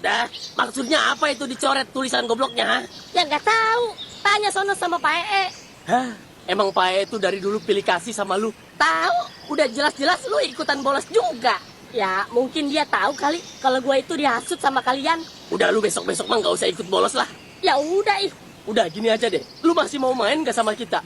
dah. Maksudnya apa itu dicoret tulisan gobloknya, ha? Ya nggak tahu. Tanya sono sama Pak Ee. Hah? Emang Pak E itu dari dulu pilih kasih sama lu? Tahu, udah jelas-jelas lu ikutan bolos juga. Ya, mungkin dia tahu kali kalau gue itu dihasut sama kalian. Udah lu besok-besok mah nggak usah ikut bolos lah. Ya udah, Udah gini aja deh. Lu masih mau main gak sama kita?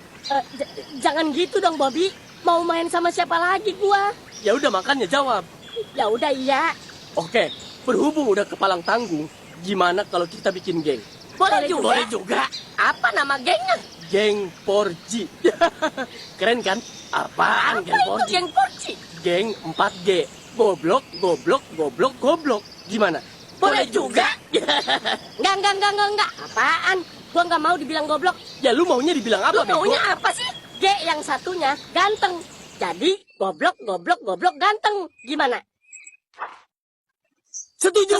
jangan gitu dong, Bobby. Mau main sama siapa lagi gua? Ya udah makanya jawab. Ya udah iya. Oke, berhubung udah kepalang tanggung, gimana kalau kita bikin geng? Boleh juga. Boleh juga. Apa nama gengnya? Geng Porji. Keren kan? Apaan Apa geng itu Porji? geng Porci? Geng 4G. Goblok, goblok, goblok, goblok. Gimana? Boleh juga. Enggak. Apaan? Gua nggak mau dibilang goblok. Ya lu maunya dibilang apa, Lu maunya apa sih? G yang satunya ganteng. Jadi goblok ganteng. Gimana? Setuju.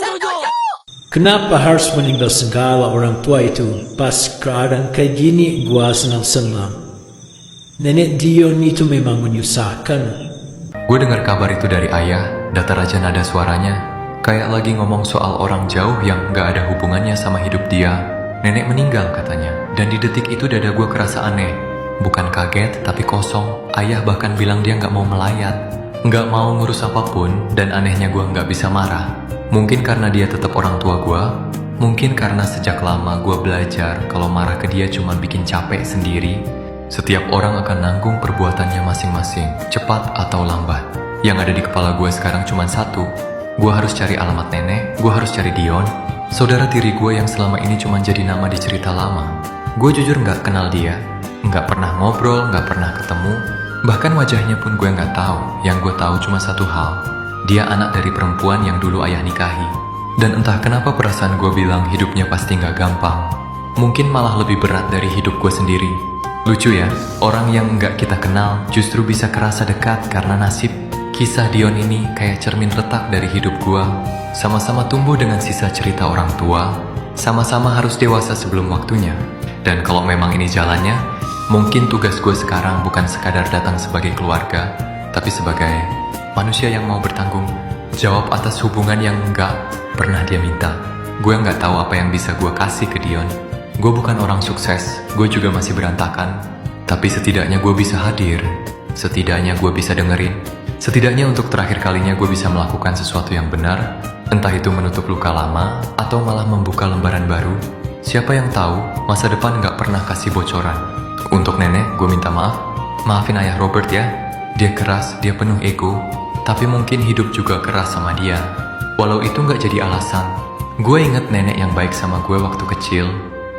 Kenapa harus meninggal segala orang tua itu? Pas keadaan kayak gini, gua senang-senang. Nenek Dion itu memang menyusahkan. Gue dengar kabar itu dari ayah, datar aja nada suaranya. Kayak lagi ngomong soal orang jauh yang gak ada hubungannya sama hidup dia. Nenek meninggal katanya, dan di detik itu dada gue kerasa aneh. Bukan kaget, tapi kosong. Ayah bahkan bilang dia gak mau melayat, gak mau ngurus apapun, dan anehnya gue gak bisa marah. Mungkin karena dia tetap orang tua gue, mungkin karena sejak lama gue belajar kalau marah ke dia cuma bikin capek sendiri. Setiap orang akan nanggung perbuatannya masing-masing, cepat atau lambat. Yang ada di kepala gue sekarang cuma satu. Gue harus cari alamat nenek, gue harus cari Dion, saudara tiri gue yang selama ini cuma jadi nama di cerita lama. Gue jujur gak kenal dia, gak pernah ngobrol, gak pernah ketemu. Bahkan wajahnya pun gue gak tahu. Yang gue tahu cuma satu hal, dia anak dari perempuan yang dulu ayah nikahi. Dan entah kenapa perasaan gue bilang hidupnya pasti gak gampang. Mungkin malah lebih berat dari hidup gue sendiri. Lucu ya, orang yang gak kita kenal justru bisa kerasa dekat karena nasib. Kisah Dion ini kayak cermin retak dari hidup gua. Sama-sama tumbuh dengan sisa cerita orang tua. Sama-sama harus dewasa sebelum waktunya. Dan kalau memang ini jalannya, mungkin tugas gue sekarang bukan sekadar datang sebagai keluarga, tapi sebagai manusia yang mau bertanggung jawab atas hubungan yang gak pernah dia minta. Gue gak tahu apa yang bisa gue kasih ke Dion. Gue bukan orang sukses, gue juga masih berantakan. Tapi setidaknya gue bisa hadir. Setidaknya gue bisa dengerin. Setidaknya untuk terakhir kalinya gue bisa melakukan sesuatu yang benar, entah itu menutup luka lama atau malah membuka lembaran baru. Siapa yang tahu, masa depan gak pernah kasih bocoran. Untuk nenek, gue minta maaf. Maafin ayah Robert ya. Dia keras, dia penuh ego, tapi mungkin hidup juga keras sama dia. Walau itu gak jadi alasan. Gue inget nenek yang baik sama gue waktu kecil.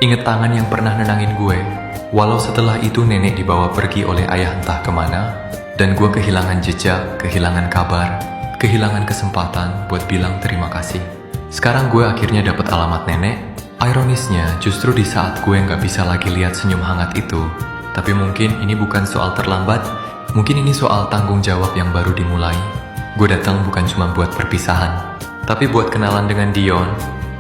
Inget tangan yang pernah nenangin gue. Walau setelah itu nenek dibawa pergi oleh ayah entah kemana. Dan gue kehilangan jejak, kehilangan kabar, kehilangan kesempatan buat bilang terima kasih. Sekarang gue akhirnya dapat alamat nenek. Ironisnya, justru di saat gue gak bisa lagi lihat senyum hangat itu. Tapi mungkin ini bukan soal terlambat, mungkin ini soal tanggung jawab yang baru dimulai. Gue datang bukan cuma buat perpisahan, tapi buat kenalan dengan Dion,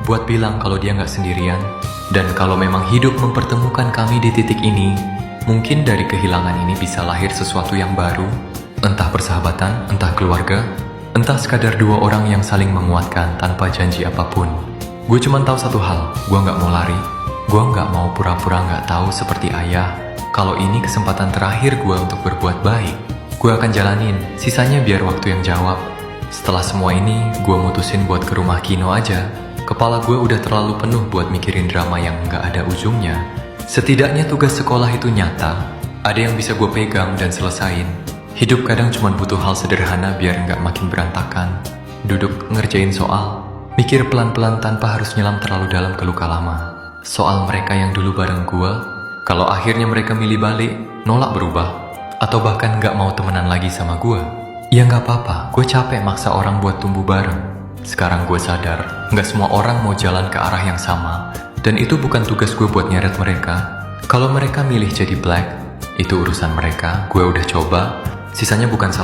buat bilang kalau dia gak sendirian. Dan kalau memang hidup mempertemukan kami di titik ini, mungkin dari kehilangan ini bisa lahir sesuatu yang baru. Entah persahabatan, entah keluarga, entah sekadar dua orang yang saling menguatkan tanpa janji apapun. Gue cuma tahu satu hal, gue gak mau lari. Gue gak mau pura-pura gak tahu seperti ayah. Kalau ini kesempatan terakhir gue untuk berbuat baik, gue akan jalanin, sisanya biar waktu yang jawab. Setelah semua ini, gue mutusin buat ke rumah Kino aja. Kepala gue udah terlalu penuh buat mikirin drama yang gak ada ujungnya. Setidaknya tugas sekolah itu nyata, ada yang bisa gue pegang dan selesain. Hidup kadang cuma butuh hal sederhana biar nggak makin berantakan. Duduk ngerjain soal, mikir pelan-pelan tanpa harus nyelam terlalu dalam ke luka lama. Soal mereka yang dulu bareng gue, kalau akhirnya mereka milih balik, nolak berubah, atau bahkan nggak mau temenan lagi sama gue, ya nggak apa-apa, gue capek maksa orang buat tumbuh bareng. Sekarang gue sadar, nggak semua orang mau jalan ke arah yang sama. Dan itu bukan tugas gue buat nyeret mereka. Kalau mereka milih jadi black, itu urusan mereka. Gue udah coba, sisanya bukan salah.